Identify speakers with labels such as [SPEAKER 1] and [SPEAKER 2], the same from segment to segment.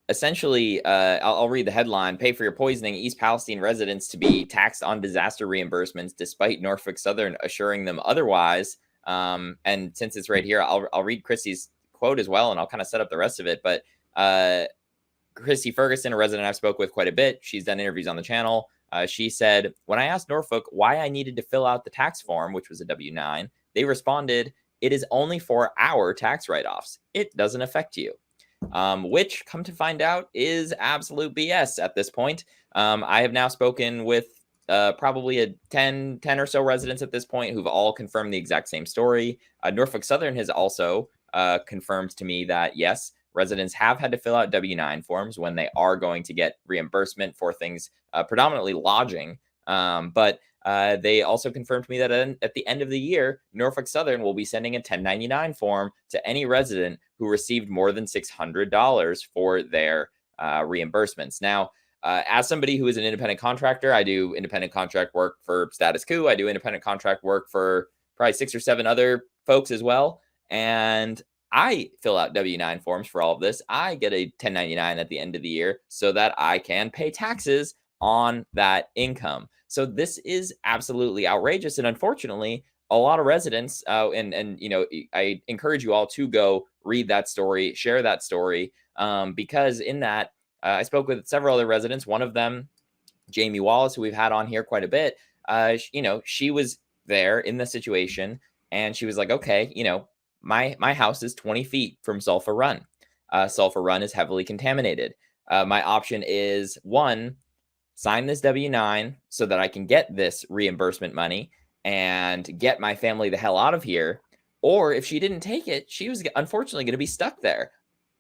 [SPEAKER 1] essentially, I'll read the headline: "Pay for your poisoning. East Palestine residents to be taxed on disaster reimbursements, despite Norfolk Southern assuring them otherwise." And since it's right here, I'll read Chrissy's quote as well, and I'll kind of set up the rest of it. But Christy Ferguson, a resident I've spoke with quite a bit, she's done interviews on the channel. She said, "When I asked Norfolk why I needed to fill out the tax form, which was a W-9, they responded, 'It is only for our tax write-offs. It doesn't affect you.'" Which, come to find out, is absolute BS at this point. I have now spoken with probably a 10 or so residents at this point who've all confirmed the exact same story. Norfolk Southern has also confirmed to me that, yes, residents have had to fill out W-9 forms when they are going to get reimbursement for things, predominantly lodging. But they also confirmed to me that at the end of the year, Norfolk Southern will be sending a 1099 form to any resident who received more than $600 for their reimbursements. Now, as somebody who is an independent contractor, I do independent contract work for Status Coup. I do independent contract work for probably 6 or 7 other folks as well. And I fill out W-9 forms for all of this. I get a 1099 at the end of the year so that I can pay taxes on that income. So this is absolutely outrageous. And unfortunately, a lot of residents, and you know, I encourage you all to go read that story, share that story, because in that, I spoke with several other residents. One of them, Jamie Wallace, who we've had on here quite a bit, you know, she was there in the situation, and she was like, okay, you know, my house is 20 feet from Sulphur Run. Sulphur Run is heavily contaminated. My option is, one, sign this W-9 so that I can get this reimbursement money and get my family the hell out of here. Or if she didn't take it, she was unfortunately going to be stuck there.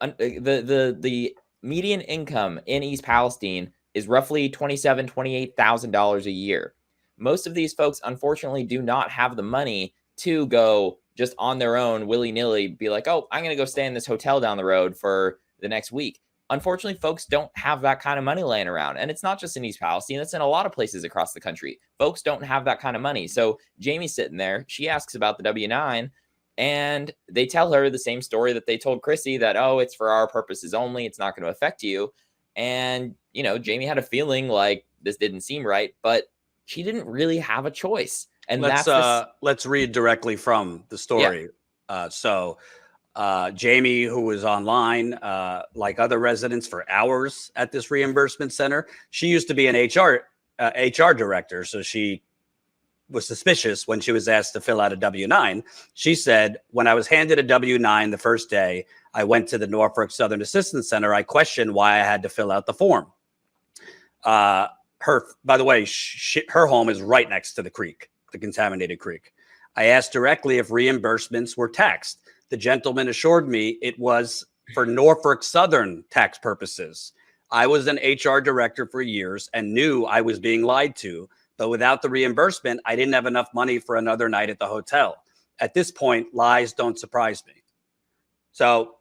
[SPEAKER 1] The median income in East Palestine is roughly $27,000, $28,000 a year. Most of these folks, unfortunately, do not have the money to go just on their own, willy-nilly, be like, oh, I'm going to go stay in this hotel down the road for the next week. Unfortunately, folks don't have that kind of money laying around. And it's not just in East Palestine. It's in a lot of places across the country. Folks don't have that kind of money. So Jamie's sitting there. She asks about the W-9, and they tell her the same story that they told Chrissy, that, oh, it's for our purposes only. It's not going to affect you. And, you know, Jamie had a feeling like this didn't seem right, but she didn't really have a choice. And
[SPEAKER 2] let's read directly from the story. Yeah. Jamie, who was online, like other residents for hours at this reimbursement center, she used to be an HR director. So she was suspicious when she was asked to fill out a W-9. She said, when I was handed a W-9 the first day, I went to the Norfolk Southern Assistance Center. I questioned why I had to fill out the form. By the way, her home is right next to the creek, the contaminated creek. I asked directly if reimbursements were taxed. The gentleman assured me it was for Norfolk Southern tax purposes. I was an HR director for years and knew I was being lied to, but without the reimbursement, I didn't have enough money for another night at the hotel. At this point, lies don't surprise me. So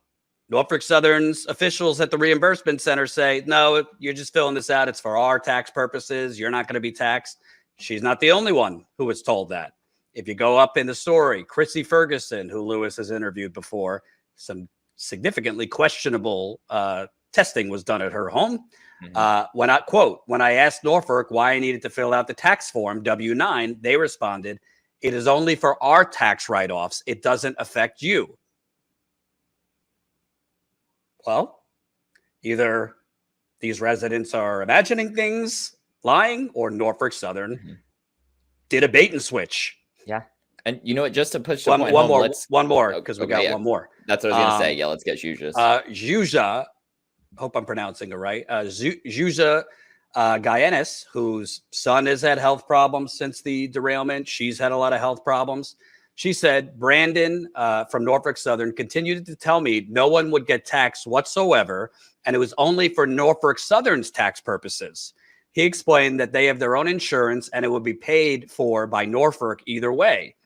[SPEAKER 2] Norfolk Southern's officials at the reimbursement center say, no, you're just filling this out. It's for our tax purposes. You're not going to be taxed. She's not the only one who was told that. If you go up in the story, Chrissy Ferguson, who Louis has interviewed before, some significantly questionable testing was done at her home. Mm-hmm. When I asked Norfolk why I needed to fill out the tax form W-9, they responded, it is only for our tax write-offs. It doesn't affect you. Well, either these residents are imagining things, lying, or Norfolk Southern did a bait and switch.
[SPEAKER 1] Yeah. And you know what, just to push the
[SPEAKER 2] one
[SPEAKER 1] point
[SPEAKER 2] more,
[SPEAKER 1] home,
[SPEAKER 2] one more, because we got one more.
[SPEAKER 1] That's what I was going to say. Yeah, let's get Zhuzha.
[SPEAKER 2] Zhuzha, hope I'm pronouncing it right. Zhuzha DeAngelis, whose son has had health problems since the derailment. She's had a lot of health problems. She said, Brandon from Norfolk Southern continued to tell me no one would get taxed whatsoever, and it was only for Norfolk Southern's tax purposes. He explained that they have their own insurance and it would be paid for by Norfolk either way.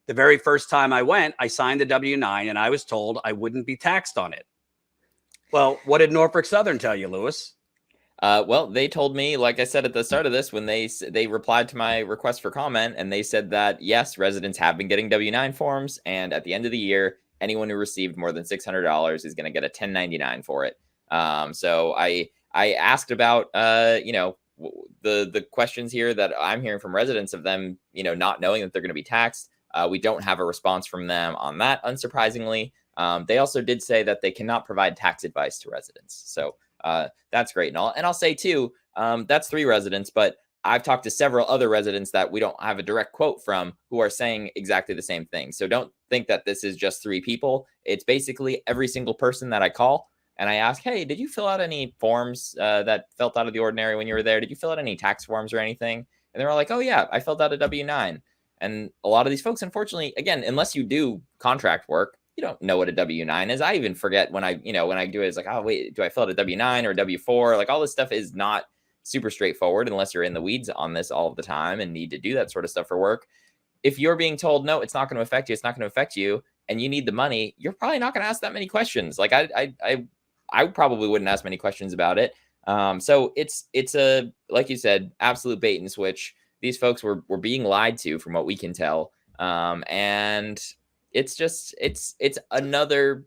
[SPEAKER 2] The very first time I went, I signed the W-9 and I was told I wouldn't be taxed on it. Well, what did Norfolk Southern tell you, Louis?
[SPEAKER 1] Well, they told me, like I said at the start of this, when they replied to my request for comment, and they said that, yes, residents have been getting W-9 forms, and at the end of the year, anyone who received more than $600 is going to get a 1099 for it. So I asked about, the questions here that I'm hearing from residents of them, not knowing that they're going to be taxed. We don't have a response from them on that, unsurprisingly. They also did say that they cannot provide tax advice to residents. So that's great. And I'll say, too, that's 3 residents, but I've talked to several other residents that we don't have a direct quote from who are saying exactly the same thing. So don't think that this is just 3 people. It's basically every single person that I call and I ask, hey, did you fill out any forms that felt out of the ordinary when you were there? Did you fill out any tax forms or anything? And they're all like, oh, yeah, I filled out a W-9. And a lot of these folks, unfortunately, again, unless you do contract work, you don't know what a W-9 is. I even forget when I do it, it's like, oh, wait, do I fill out a W-9 or a W-4? Like all this stuff is not super straightforward unless you're in the weeds on this all of the time and need to do that sort of stuff for work. If you're being told, no, it's not going to affect you, it's not going to affect you, and you need the money, you're probably not going to ask that many questions. Like I probably wouldn't ask many questions about it. So it's a, like you said, absolute bait and switch. These folks were being lied to from what we can tell. And it's just, it's another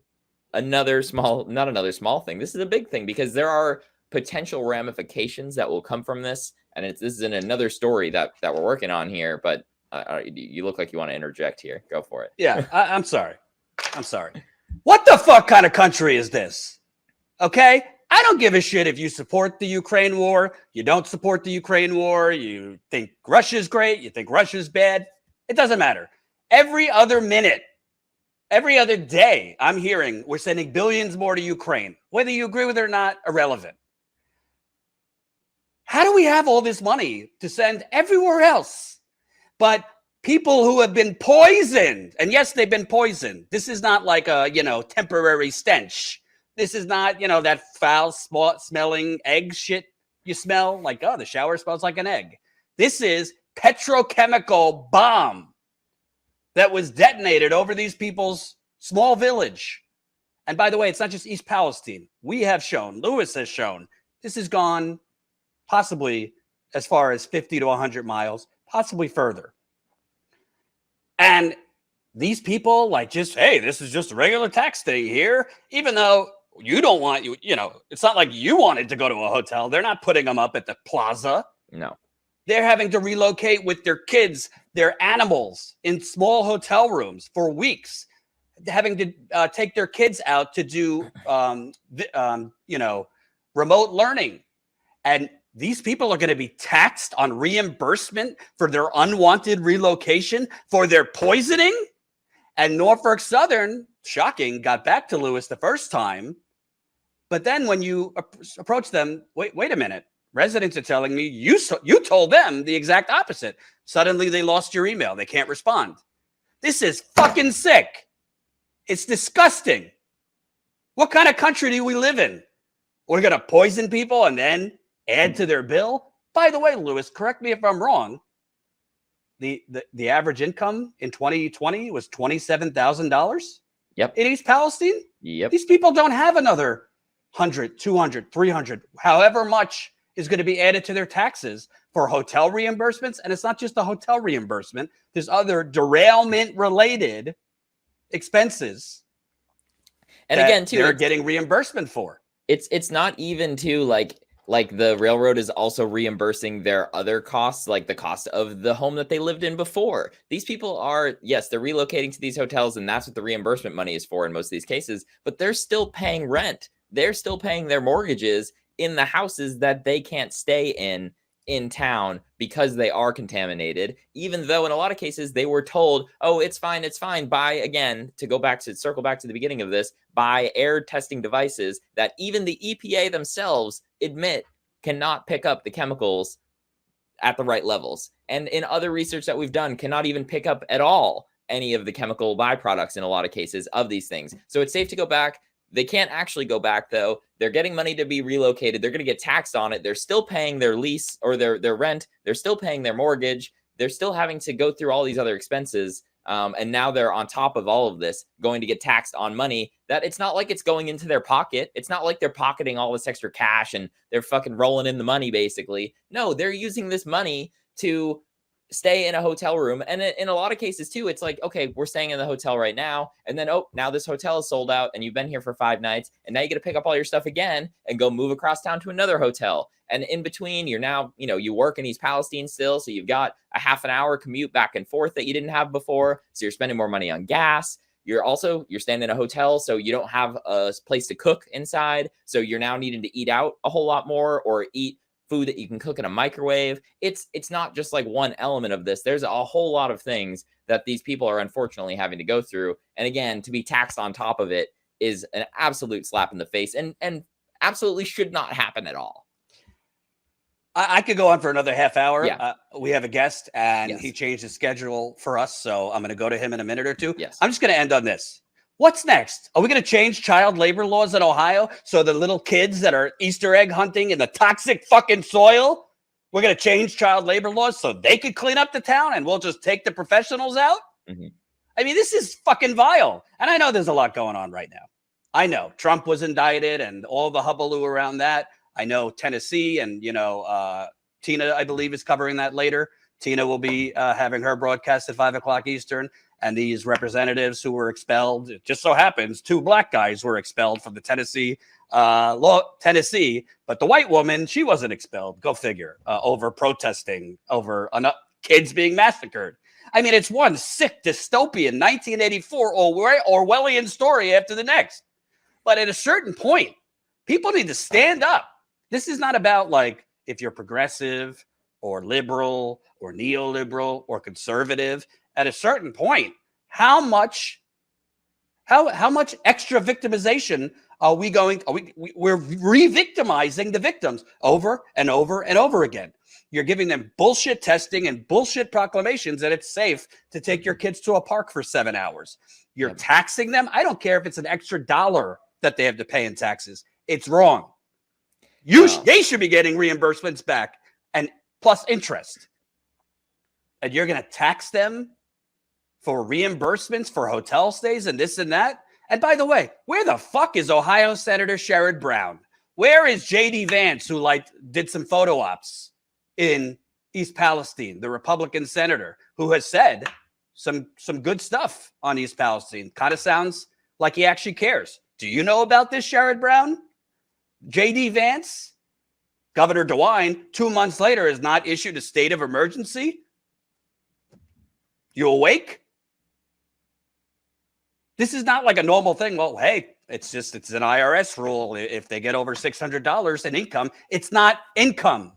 [SPEAKER 1] small, not another small thing. This is a big thing because there are potential ramifications that will come from this. And this is in another story that we're working on here, but you look like you want to interject here. Go for it.
[SPEAKER 2] Yeah, I'm sorry. What the fuck kind of country is this? Okay? I don't give a shit if you support the Ukraine war, you don't support the Ukraine war, you think Russia's great, you think Russia's bad. It doesn't matter. Every other minute, every other day, I'm hearing we're sending billions more to Ukraine. Whether you agree with it or not, irrelevant. How do we have all this money to send everywhere else? But people who have been poisoned, and yes, they've been poisoned. This is not like a, temporary stench. This is not, that foul smelling egg shit you smell. Like, oh, the shower smells like an egg. This is petrochemical bomb that was detonated over these people's small village. And by the way, it's not just East Palestine. We have shown, LOUIS has shown, this has gone possibly as far as 50 to 100 miles, possibly further. And these people hey, this is just a regular tax thing here, even though you don't want, it's not like you wanted to go to a hotel. They're not putting them up at the plaza.
[SPEAKER 1] No.
[SPEAKER 2] They're having to relocate with their kids, their animals in small hotel rooms for weeks, having to take their kids out to do, remote learning. And these people are going to be taxed on reimbursement for their unwanted relocation, for their poisoning. And Norfolk Southern, shocking, got back to LOUIS the first time. But then when you approach them, wait a minute. Residents are telling me you told them the exact opposite. Suddenly they lost your email. They can't respond. This is fucking sick. It's disgusting. What kind of country do we live in? We're going to poison people and then add to their bill? By the way, LOUIS, correct me if I'm wrong. The average income in 2020 was $27,000.
[SPEAKER 1] Yep.
[SPEAKER 2] In East Palestine?
[SPEAKER 1] Yep.
[SPEAKER 2] These people don't have another 100, 200, 300, however much is going to be added to their taxes for hotel reimbursements. And it's not just the hotel reimbursement. There's other derailment related expenses.
[SPEAKER 1] And again, too,
[SPEAKER 2] they're getting reimbursement for.
[SPEAKER 1] It's not even too like the railroad is also reimbursing their other costs, like the cost of the home that they lived in before. These people are, yes, they're relocating to these hotels, and that's what the reimbursement money is for in most of these cases, but they're still paying rent. They're still paying their mortgages in the houses that they can't stay in town because they are contaminated, even though in a lot of cases they were told, oh, it's fine, buy, again, circle back to the beginning of this, buy air testing devices that even the EPA themselves admit cannot pick up the chemicals at the right levels. And in other research that we've done, cannot even pick up at all any of the chemical byproducts in a lot of cases of these things. So it's safe to go back. They can't actually go back, though. They're getting money to be relocated. They're going to get taxed on it. They're still paying their lease or their rent. They're still paying their mortgage. They're still having to go through all these other expenses. And now they're on top of all of this, going to get taxed on money that it's not like it's going into their pocket. It's not like they're pocketing all this extra cash and they're fucking rolling in the money, basically. No, they're using this money to stay in a hotel room. And in a lot of cases too, it's like, okay, we're staying in the hotel right now. And then, oh, now this hotel is sold out and you've been here for 5 nights. And now you got to pick up all your stuff again and go move across town to another hotel. And in between, you're now, you work in East Palestine still. So you've got a half an hour commute back and forth that you didn't have before. So you're spending more money on gas. You're staying in a hotel, so you don't have a place to cook inside. So you're now needing to eat out a whole lot more, or eat food that you can cook in a microwave. It's not just like one element of this. There's a whole lot of things that these people are unfortunately having to go through. And again, to be taxed on top of it is an absolute slap in the face, and absolutely should not happen at all.
[SPEAKER 2] I could go on for another half hour.
[SPEAKER 1] Yeah.
[SPEAKER 2] We have a guest, and
[SPEAKER 1] Yes.
[SPEAKER 2] he changed his schedule for us, so I'm going to go to him in a minute or two.
[SPEAKER 1] Yes.
[SPEAKER 2] I'm just going to end on this. What's next? Are we going to change child labor laws in Ohio so the little kids that are Easter egg hunting in the toxic fucking soil, we're going to change child labor laws so they could clean up the town and we'll just take the professionals out?
[SPEAKER 1] Mm-hmm.
[SPEAKER 2] I mean, this is fucking vile. And I know there's a lot going on right now. I know Trump was indicted and all the hullabaloo around that. I know Tennessee, and, Tina, I believe, is covering that later. Tina will be having her broadcast at 5 o'clock Eastern. And these representatives who were expelled, it just so happens 2 black guys were expelled from the Tennessee, but the white woman, she wasn't expelled. Go figure. Over protesting over kids being massacred. I mean, it's one sick dystopian 1984 Orwellian story after the next. But at a certain point, people need to stand up. This is not about like if you're progressive or liberal or neoliberal or conservative. At a certain point, how much extra victimization are we going? We're re-victimizing the victims over and over and over again. You're giving them bullshit testing and bullshit proclamations that it's safe to take your kids to a park for 7 hours. You're taxing them. I don't care if it's an extra $1 that they have to pay in taxes. It's wrong. They should be getting reimbursements back and plus interest. And you're going to tax them for reimbursements for hotel stays and this and that. And by the way, where the fuck is Ohio Senator Sherrod Brown? Where is J.D. Vance, who did some photo ops in East Palestine, the Republican senator who has said some good stuff on East Palestine? Kind of sounds like he actually cares. Do you know about this, Sherrod Brown? J.D. Vance? Governor DeWine, 2 months later, has not issued a state of emergency? You awake? This is not like a normal thing. Well, hey, it's an IRS rule. If they get over $600 in income, it's not income.